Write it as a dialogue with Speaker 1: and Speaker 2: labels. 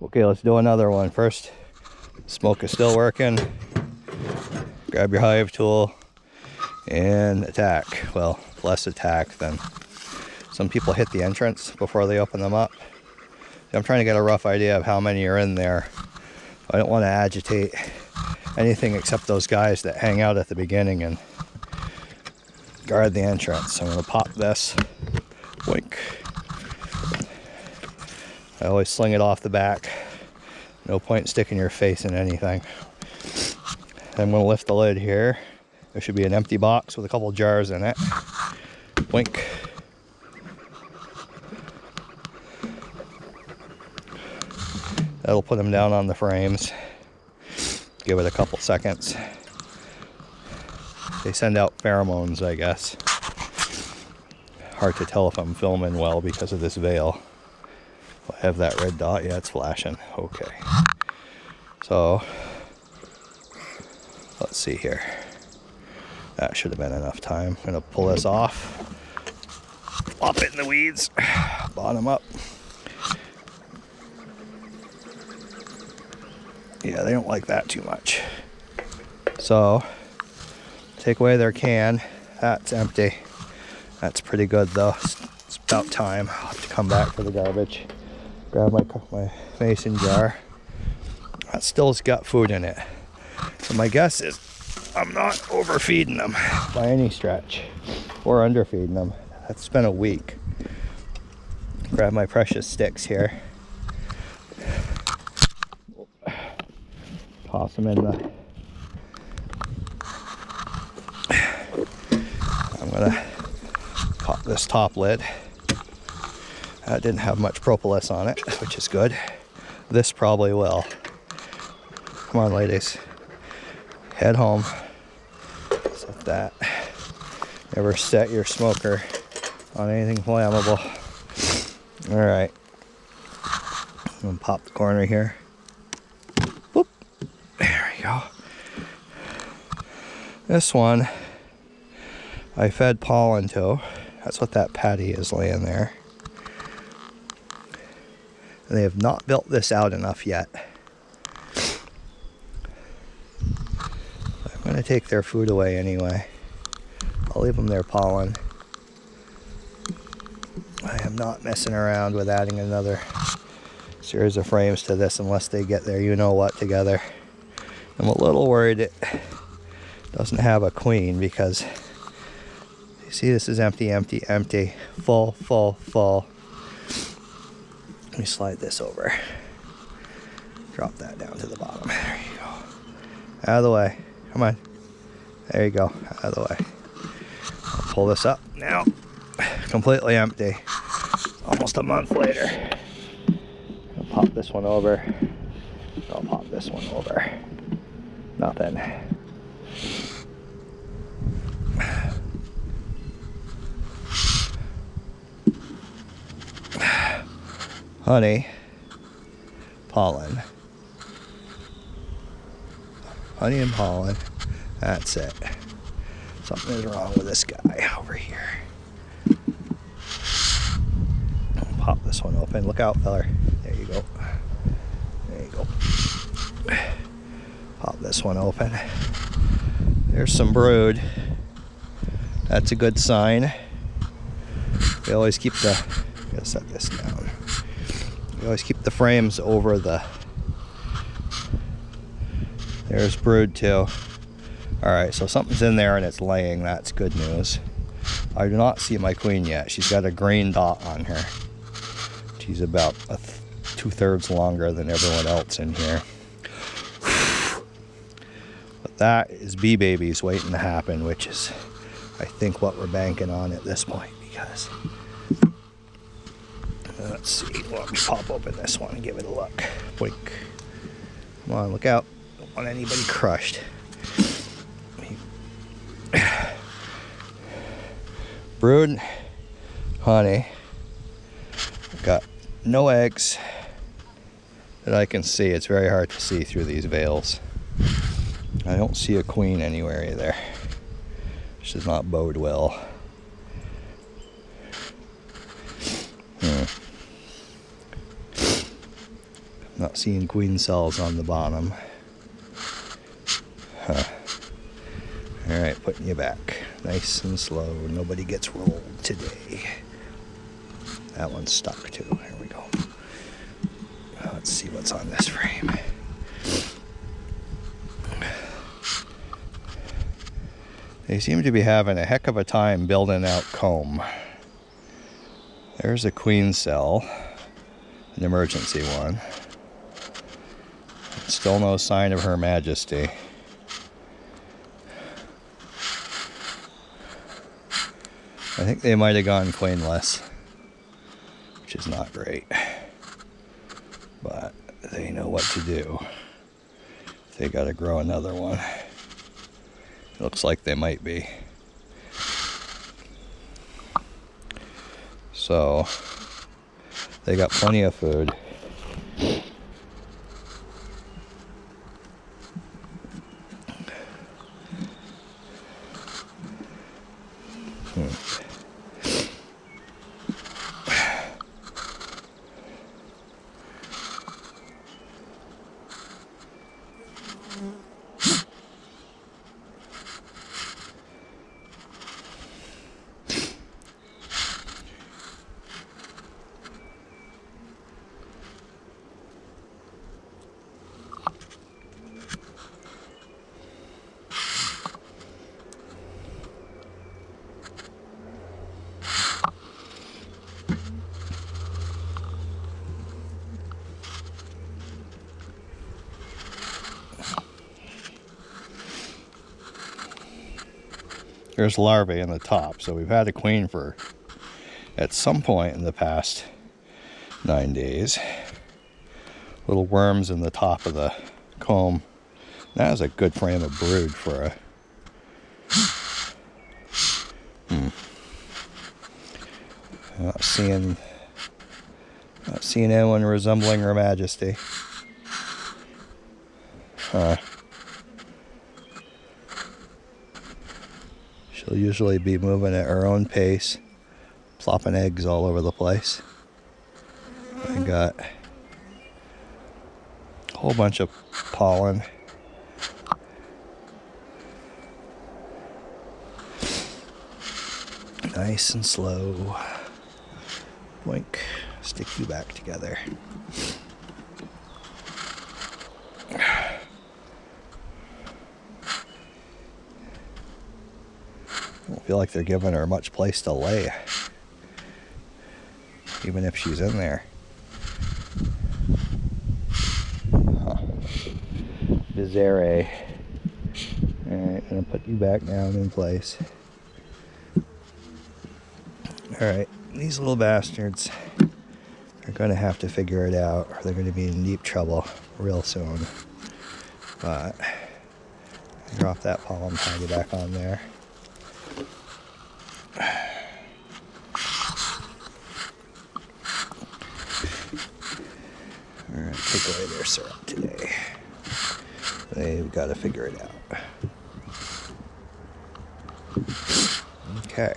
Speaker 1: Okay, let's do another one. First, smoke is still working. Grab your hive tool and attack. Well, less attack than some people hit the entrance before they open them up. I'm trying to get a rough idea of how many are in there. I don't want to agitate anything except those guys that hang out at the beginning and guard the entrance. So I'm going to pop this. Wink. I always sling it off the back. No point sticking your face in anything. I'm going to lift the lid here. There should be an empty box with a couple jars in it. Wink. That'll put them down on the frames. Give it a couple seconds. They send out pheromones, I guess. Hard to tell if I'm filming well because of this veil. I have that red dot. Yeah, it's flashing. Okay. So, let's see here. That should have been enough time. I'm going to pull this off. Flop it in the weeds. Bottom up. Yeah, they don't like that too much. So, take away their can. That's empty. That's pretty good though. It's about time. I'll have to come back for the garbage. Grab my mason jar. That still's got food in it. So my guess is I'm not overfeeding them by any stretch. Or underfeeding them. That's been a week. Grab my precious sticks here. Toss them in the... I'm gonna pop this top lid. That didn't have much propolis on it, which is good. This probably will. Come on, ladies. Head home. Set that. Never set your smoker on anything flammable. Alright. I'm gonna pop the corner here. Whoop. There we go. This one I fed pollen to. That's what that patty is laying there. And they have not built this out enough yet. I'm going to take their food away anyway. I'll leave them their pollen. I am not messing around with adding another series of frames to this unless they get their you-know-what together. I'm a little worried it doesn't have a queen because you see this is empty, empty, empty, full, full, full. Let me slide this over. Drop that down to the bottom. There you go. Out of the way. Come on. There you go. Out of the way. I'll pull this up now. Completely empty. Almost a month later. I'll pop this one over. I'll pop this one over. Nothing. Honey, pollen, honey and pollen. That's it. Something is wrong with this guy over here. I'll pop this one open. Look out, feller. There you go. There you go. Pop this one open. There's some brood. That's a good sign. We always keep the... I'm gonna set this down. We always keep the frames over the... There's brood too. Alright, so something's in there and it's laying. That's good news. I do not see my queen yet. She's got a green dot on her. She's about 2/3 longer than everyone else in here. But that is bee babies waiting to happen, which is, I think, what we're banking on at this point because... Let's see. Let me pop open this one and give it a look. Wink. Come on, look out. Don't want anybody crushed. Brood, honey. Got no eggs that I can see. It's very hard to see through these veils. I don't see a queen anywhere either. Which does not bode well. Not seeing queen cells on the bottom. Huh. Alright, putting you back. Nice and slow. Nobody gets rolled today. That one's stuck too. Here we go. Let's see what's on this frame. They seem to be having a heck of a time building out comb. There's a queen cell, an emergency one. Still no sign of Her Majesty. I think they might have gone queenless, which is not great. But they know what to do. They got to grow another one. It looks like they might be. So they got plenty of food. There's larvae in the top, so we've had a queen for at some point in the past 9 days. Little worms in the top of the comb. That is a good frame of brood for a not seeing anyone resembling Her Majesty. She'll usually be moving at her own pace, plopping eggs all over the place. I got a whole bunch of pollen. Nice and slow. Boink. Stick you back together. I don't feel like they're giving her much place to lay, even if she's in there. Bizarre. Alright, I'm gonna put you back down in place. Alright, these little bastards are gonna have to figure it out, or they're gonna be in deep trouble real soon. But drop that pollen tidy back on there. Alright, take away their syrup today. They've got to figure it out. Okay.